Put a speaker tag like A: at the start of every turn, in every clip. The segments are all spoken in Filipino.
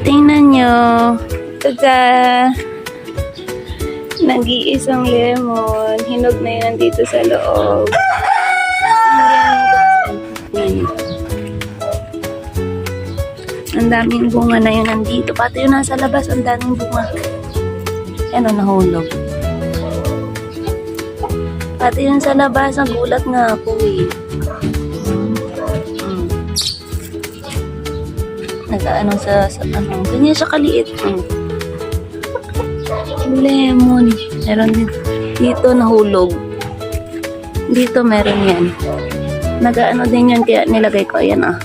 A: Tingnan nyo. Tada! Nag-iisang lemon. Hinog na yan dito sa loob. Ayan. Ang daming bunga na yun nandito. Pati yung nasa labas, ang daming bunga. Ayan o, nahulog. Pati yung sa labas, ang gulat nga ako eh. Nag-ano sa ano, ganyan siya kaliit. Lemon. Meron din. Dito nahulog. Dito meron yan. Nag-ano din yan, kaya nilagay ko. Ayan ah.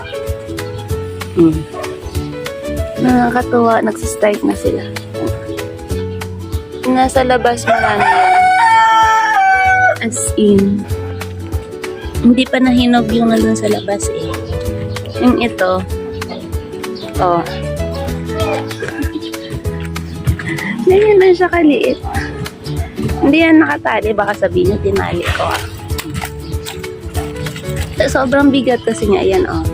A: Nakakatuwa, nagsistart na sila. Nasa labas marami yan. As in. Hindi pa nahinog yung nandun sa labas eh. Yung ito. Oh. Ganyan lang siya kaliit. Hindi yan nakatali. Baka sabihin niya, tinali ko ah. Sobrang bigat kasi niya. Ayan oh.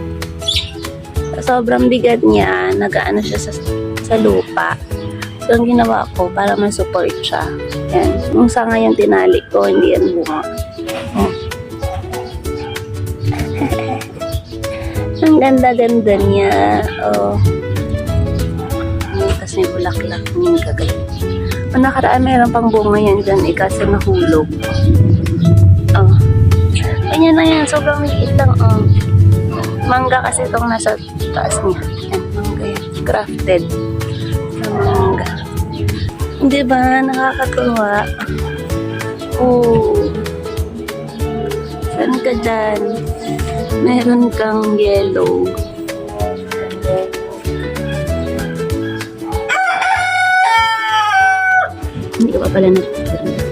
A: Sobrang bigat niya. Nag-ano siya sa lupa. So, ang ginawa ko para ma-support siya. Ayan. Yung sanga yung tinali ko, hindi yan bunga. Oh. Ang ganda-ganda niya. Oh. Tapos may bulaklak. Yung kagaling. Nakaraan mayroon pang bunga yan dyan. Kasi nahulog. Oh. Ganyan na yan. Sobrang liit lang. Oh. Mangga kasi itong nasa taas niya. Yan. Mangga yan. Crafted. Mangga. Diba? Nakakatuwa. Oh. Saan ka dyan? Meron kang yellow. Hindi ka pa pala nagtitirna.